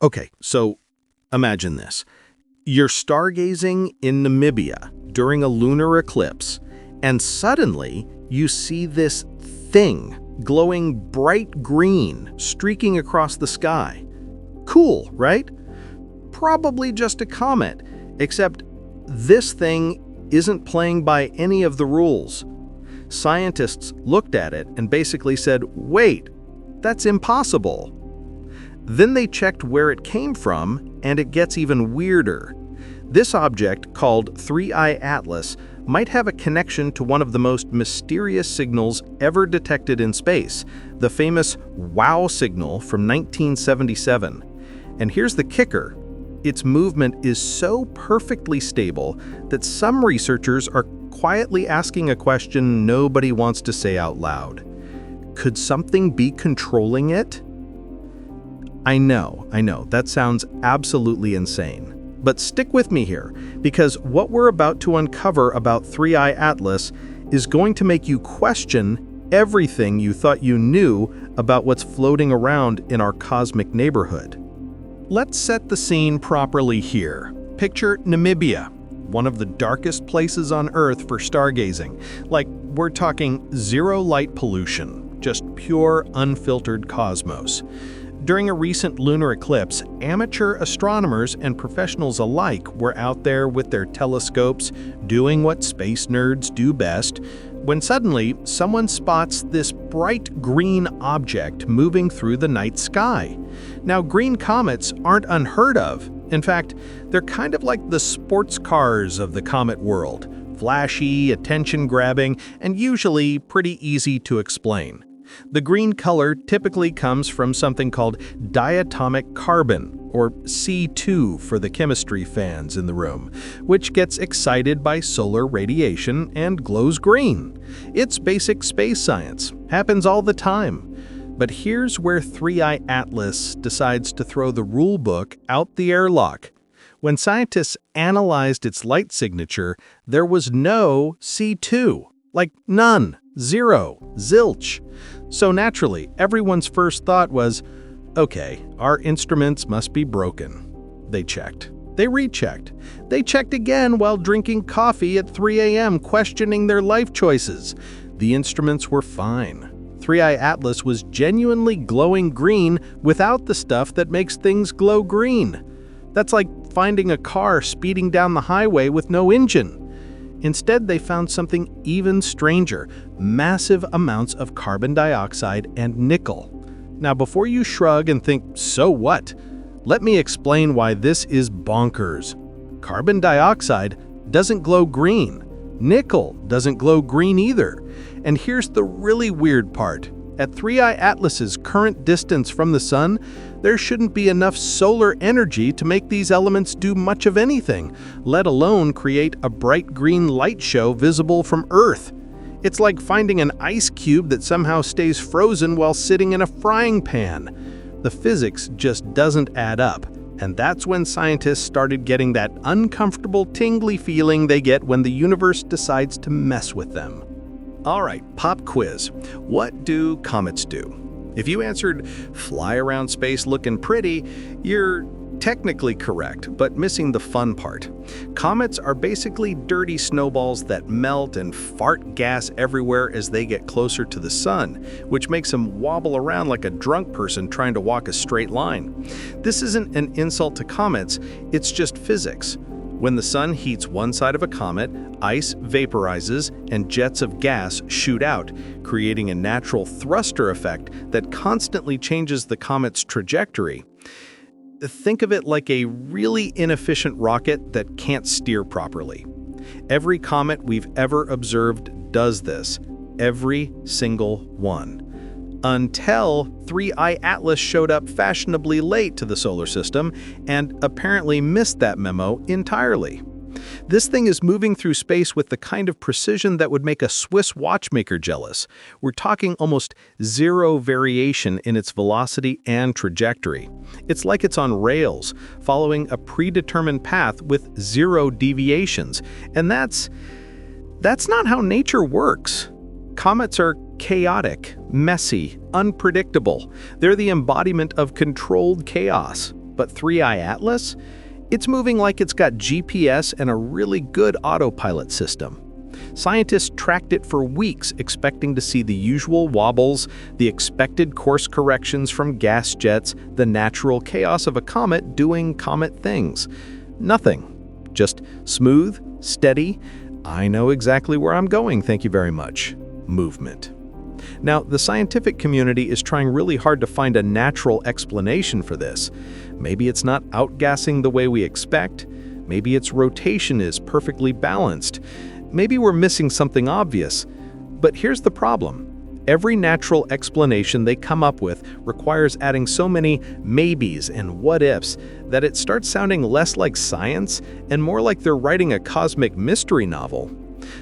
Okay, so imagine this. You're stargazing in Namibia during a lunar eclipse, and suddenly you see this thing glowing bright green streaking across the sky. Cool, right? Probably just a comet, except this thing isn't playing by any of the rules. Scientists looked at it and basically said, wait, that's impossible. Then they checked where it came from, and it gets even weirder. This object, called 3I Atlas, might have a connection to one of the most mysterious signals ever detected in space, the famous WOW signal from 1977. And here's the kicker. Its movement is so perfectly stable that some researchers are quietly asking a question nobody wants to say out loud. Could something be controlling it? I know, that sounds absolutely insane. But stick with me here, because what we're about to uncover about 3I Atlas is going to make you question everything you thought you knew about what's floating around in our cosmic neighborhood. Let's set the scene properly here. Picture Namibia, one of the darkest places on Earth for stargazing. Like, we're talking zero light pollution, just pure, unfiltered cosmos. During a recent lunar eclipse, amateur astronomers and professionals alike were out there with their telescopes, doing what space nerds do best, when suddenly someone spots this bright green object moving through the night sky. Now, green comets aren't unheard of. In fact, they're kind of like the sports cars of the comet world, flashy, attention-grabbing, and usually pretty easy to explain. The green color typically comes from something called diatomic carbon, or C2 for the chemistry fans in the room, which gets excited by solar radiation and glows green. It's basic space science, happens all the time. But here's where 3I Atlas decides to throw the rule book out the airlock. When scientists analyzed its light signature, there was no C2. Like none, zero, zilch. So naturally, everyone's first thought was, okay, our instruments must be broken. They checked. They rechecked. They checked again while drinking coffee at 3 a.m., questioning their life choices. The instruments were fine. 3I Atlas was genuinely glowing green without the stuff that makes things glow green. That's like finding a car speeding down the highway with no engine. Instead, they found something even stranger, massive amounts of carbon dioxide and nickel. Now, before you shrug and think, so what? Let me explain why this is bonkers. Carbon dioxide doesn't glow green. Nickel doesn't glow green either. And here's the really weird part. At 3I Atlas's current distance from the sun, there shouldn't be enough solar energy to make these elements do much of anything, let alone create a bright green light show visible from Earth. It's like finding an ice cube that somehow stays frozen while sitting in a frying pan. The physics just doesn't add up, and that's when scientists started getting that uncomfortable, tingly feeling they get when the universe decides to mess with them. All right, pop quiz. What do comets do? If you answered fly around space looking pretty, you're technically correct, but missing the fun part. Comets are basically dirty snowballs that melt and fart gas everywhere as they get closer to the sun, which makes them wobble around like a drunk person trying to walk a straight line. This isn't an insult to comets, it's just physics. When the sun heats one side of a comet, ice vaporizes and jets of gas shoot out, creating a natural thruster effect that constantly changes the comet's trajectory. Think of it like a really inefficient rocket that can't steer properly. Every comet we've ever observed does this, every single one. Until 3I Atlas showed up fashionably late to the solar system and apparently missed that memo entirely. This thing is moving through space with the kind of precision that would make a Swiss watchmaker jealous. We're talking almost zero variation in its velocity and trajectory. It's like it's on rails, following a predetermined path with zero deviations. And that's not how nature works. Comets are chaotic, messy, unpredictable. They're the embodiment of controlled chaos. But 3i Atlas? It's moving like it's got GPS and a really good autopilot system. Scientists tracked it for weeks, expecting to see the usual wobbles, the expected course corrections from gas jets, the natural chaos of a comet doing comet things. Nothing. Just smooth, steady, I know exactly where I'm going, thank you very much, movement. Now, the scientific community is trying really hard to find a natural explanation for this. Maybe it's not outgassing the way we expect. Maybe its rotation is perfectly balanced. Maybe we're missing something obvious. But here's the problem. Every natural explanation they come up with requires adding so many maybes and what-ifs that it starts sounding less like science and more like they're writing a cosmic mystery novel.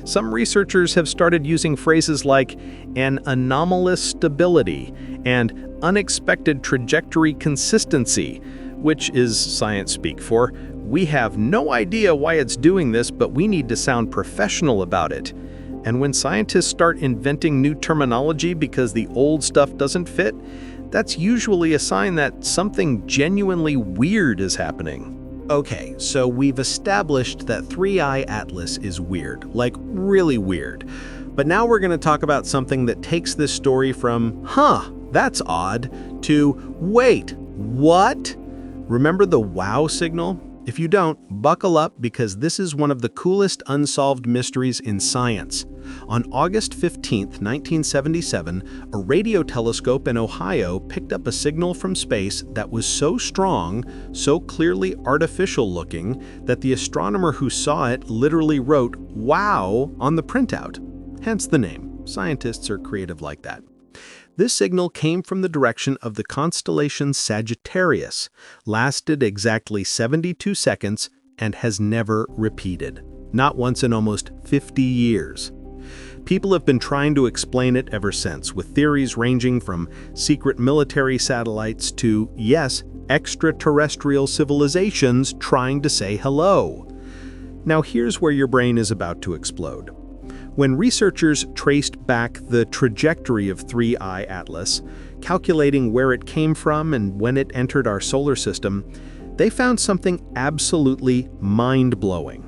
Some researchers have started using phrases like an anomalous stability and unexpected trajectory consistency, which is science speak for, we have no idea why it's doing this, but we need to sound professional about it. And when scientists start inventing new terminology because the old stuff doesn't fit, that's usually a sign that something genuinely weird is happening. Okay, so we've established that 3i Atlas is weird, like really weird. But now we're going to talk about something that takes this story from, that's odd, to, wait, what? Remember the wow signal? If you don't, buckle up because this is one of the coolest unsolved mysteries in science. On August 15, 1977, a radio telescope in Ohio picked up a signal from space that was so strong, so clearly artificial looking, that the astronomer who saw it literally wrote, "Wow," on the printout. Hence the name. Scientists are creative like that. This signal came from the direction of the constellation Sagittarius, lasted exactly 72 seconds, and has never repeated. Not once in almost 50 years. People have been trying to explain it ever since, with theories ranging from secret military satellites to, yes, extraterrestrial civilizations trying to say hello. Now here's where your brain is about to explode. When researchers traced back the trajectory of 3i Atlas, calculating where it came from and when it entered our solar system, they found something absolutely mind-blowing.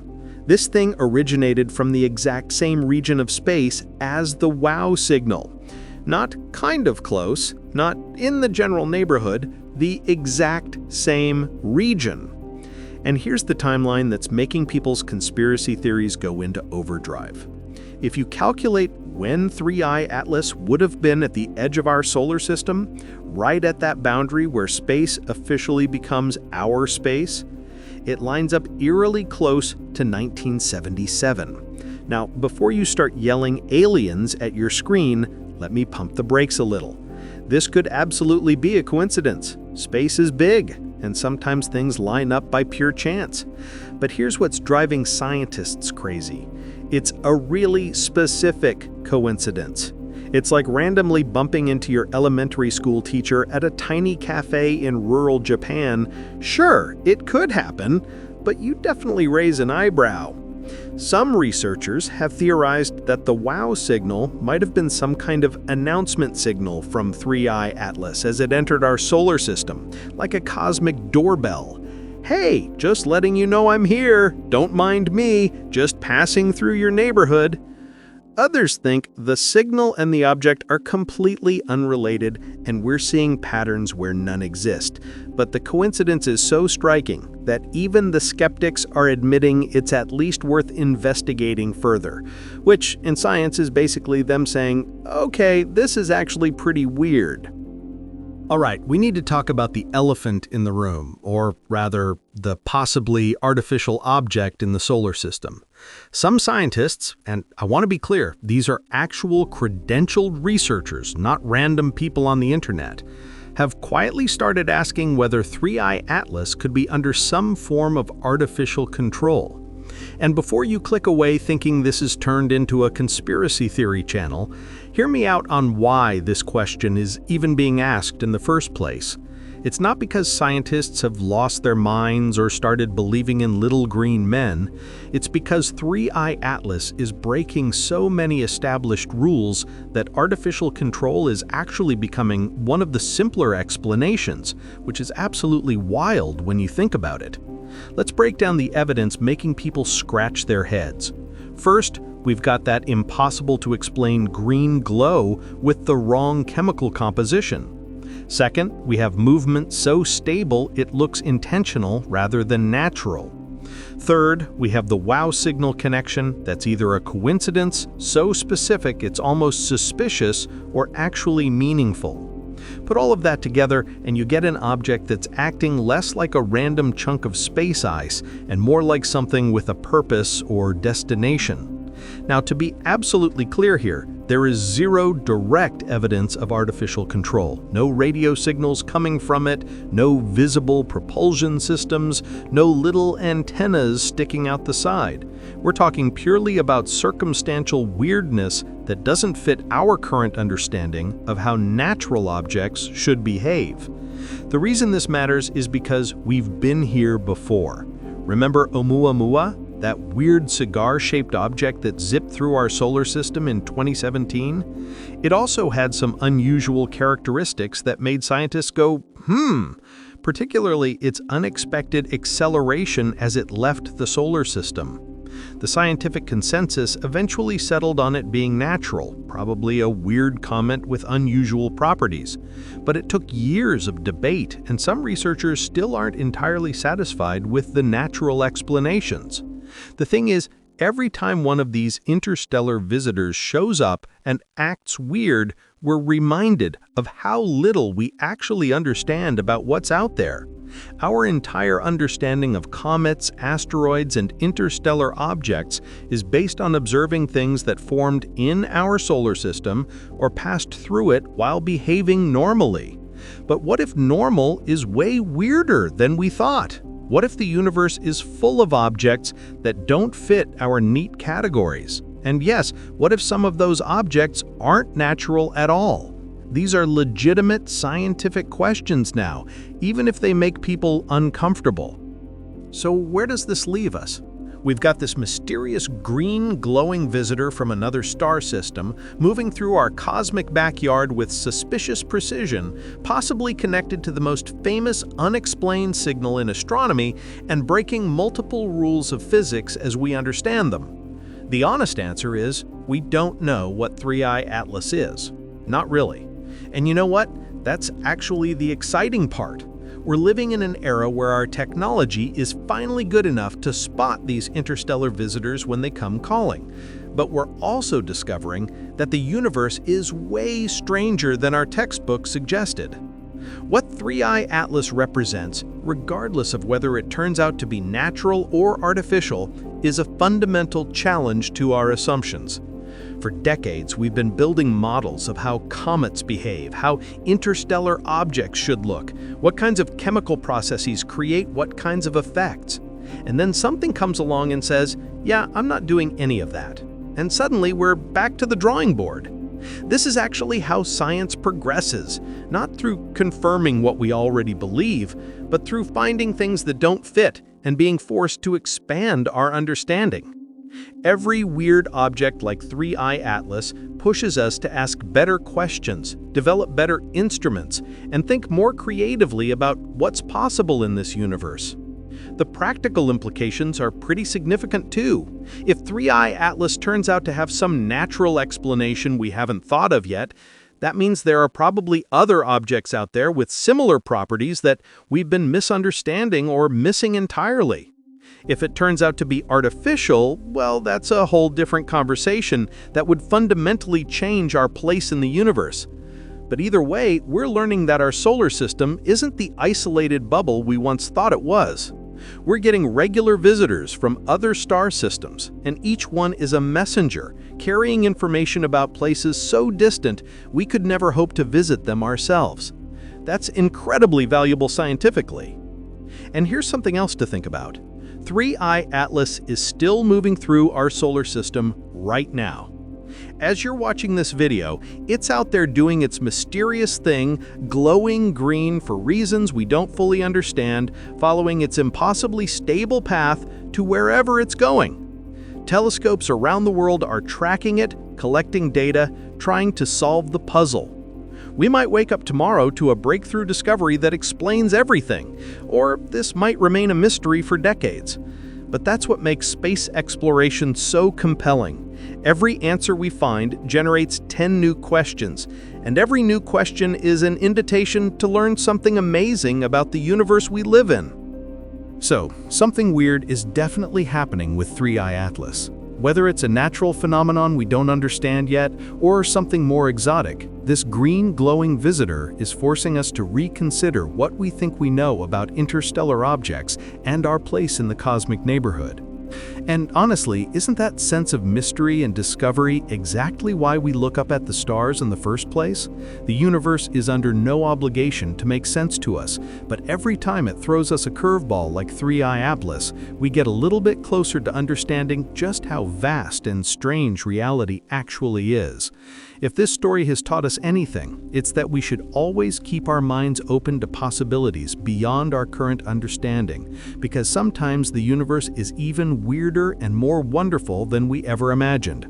This thing originated from the exact same region of space as the WOW signal. Not kind of close, not in the general neighborhood, the exact same region. And here's the timeline that's making people's conspiracy theories go into overdrive. If you calculate when 3i Atlas would have been at the edge of our solar system, right at that boundary where space officially becomes our space, it lines up eerily close to 1977. Now, before you start yelling aliens at your screen, let me pump the brakes a little. This could absolutely be a coincidence. Space is big, and sometimes things line up by pure chance. But here's what's driving scientists crazy. It's a really specific coincidence. It's like randomly bumping into your elementary school teacher at a tiny cafe in rural Japan. Sure, it could happen, but you definitely raise an eyebrow. Some researchers have theorized that the WOW signal might have been some kind of announcement signal from 3i Atlas as it entered our solar system, like a cosmic doorbell. Hey, just letting you know I'm here, don't mind me, just passing through your neighborhood. Others think the signal and the object are completely unrelated and we're seeing patterns where none exist. But the coincidence is so striking that even the skeptics are admitting it's at least worth investigating further, which in science is basically them saying, okay, this is actually pretty weird. All right, we need to talk about the elephant in the room, or rather, the possibly artificial object in the solar system. Some scientists, and I want to be clear, these are actual credentialed researchers, not random people on the internet, have quietly started asking whether 3i Atlas could be under some form of artificial control. And before you click away thinking this is turned into a conspiracy theory channel, hear me out on why this question is even being asked in the first place. It's not because scientists have lost their minds or started believing in little green men. It's because 3I Atlas is breaking so many established rules that artificial control is actually becoming one of the simpler explanations, which is absolutely wild when you think about it. Let's break down the evidence making people scratch their heads. First, we've got that impossible to explain green glow with the wrong chemical composition. Second, we have movement so stable it looks intentional rather than natural. Third, we have the wow signal connection that's either a coincidence so specific it's almost suspicious or actually meaningful. Put all of that together and you get an object that's acting less like a random chunk of space ice and more like something with a purpose or destination. Now, to be absolutely clear here, there is zero direct evidence of artificial control. No radio signals coming from it, no visible propulsion systems, no little antennas sticking out the side. We're talking purely about circumstantial weirdness that doesn't fit our current understanding of how natural objects should behave. The reason this matters is because we've been here before. Remember Oumuamua? That weird cigar-shaped object that zipped through our solar system in 2017? It also had some unusual characteristics that made scientists go, particularly its unexpected acceleration as it left the solar system. The scientific consensus eventually settled on it being natural, probably a weird comet with unusual properties. But it took years of debate, and some researchers still aren't entirely satisfied with the natural explanations. The thing is, every time one of these interstellar visitors shows up and acts weird, we're reminded of how little we actually understand about what's out there. Our entire understanding of comets, asteroids, and interstellar objects is based on observing things that formed in our solar system or passed through it while behaving normally. But what if normal is way weirder than we thought? What if the universe is full of objects that don't fit our neat categories? And yes, what if some of those objects aren't natural at all? These are legitimate scientific questions now, even if they make people uncomfortable. So where does this leave us? We've got this mysterious green glowing visitor from another star system moving through our cosmic backyard with suspicious precision, possibly connected to the most famous unexplained signal in astronomy and breaking multiple rules of physics as we understand them. The honest answer is, we don't know what 3I Atlas is. Not really. And you know what? That's actually the exciting part. We're living in an era where our technology is finally good enough to spot these interstellar visitors when they come calling. But we're also discovering that the universe is way stranger than our textbook suggested. What 3I Atlas represents, regardless of whether it turns out to be natural or artificial, is a fundamental challenge to our assumptions. For decades, we've been building models of how comets behave, how interstellar objects should look, what kinds of chemical processes create what kinds of effects. And then something comes along and says, yeah, I'm not doing any of that. And suddenly we're back to the drawing board. This is actually how science progresses, not through confirming what we already believe, but through finding things that don't fit and being forced to expand our understanding. Every weird object like 3I Atlas pushes us to ask better questions, develop better instruments, and think more creatively about what's possible in this universe. The practical implications are pretty significant too. If 3I Atlas turns out to have some natural explanation we haven't thought of yet, that means there are probably other objects out there with similar properties that we've been misunderstanding or missing entirely. If it turns out to be artificial, well, that's a whole different conversation that would fundamentally change our place in the universe. But either way, we're learning that our solar system isn't the isolated bubble we once thought it was. We're getting regular visitors from other star systems, and each one is a messenger, carrying information about places so distant we could never hope to visit them ourselves. That's incredibly valuable scientifically. And here's something else to think about. 3I Atlas is still moving through our solar system right now. As you're watching this video, it's out there doing its mysterious thing, glowing green for reasons we don't fully understand, following its impossibly stable path to wherever it's going. Telescopes around the world are tracking it, collecting data, trying to solve the puzzle. We might wake up tomorrow to a breakthrough discovery that explains everything, or this might remain a mystery for decades. But that's what makes space exploration so compelling. Every answer we find generates 10 new questions, and every new question is an invitation to learn something amazing about the universe we live in. So, something weird is definitely happening with 3I Atlas. Whether it's a natural phenomenon we don't understand yet, or something more exotic, this green glowing visitor is forcing us to reconsider what we think we know about interstellar objects and our place in the cosmic neighborhood. And honestly, isn't that sense of mystery and discovery exactly why we look up at the stars in the first place? The universe is under no obligation to make sense to us, but every time it throws us a curveball like 3I Atlas, we get a little bit closer to understanding just how vast and strange reality actually is. If this story has taught us anything, it's that we should always keep our minds open to possibilities beyond our current understanding, because sometimes the universe is even weirder and more wonderful than we ever imagined.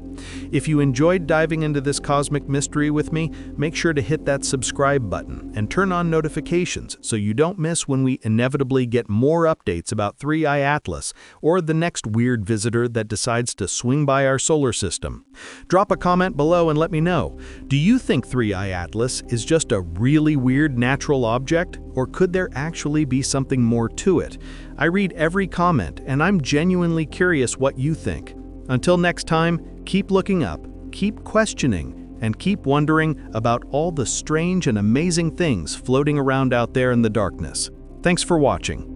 If you enjoyed diving into this cosmic mystery with me, make sure to hit that subscribe button and turn on notifications so you don't miss when we inevitably get more updates about 3I Atlas or the next weird visitor that decides to swing by our solar system. Drop a comment below and let me know. Do you think 3I Atlas is just a really weird natural object, or could there actually be something more to it? I read every comment, and I'm genuinely curious what you think. Until next time, keep looking up, keep questioning, and keep wondering about all the strange and amazing things floating around out there in the darkness. Thanks for watching.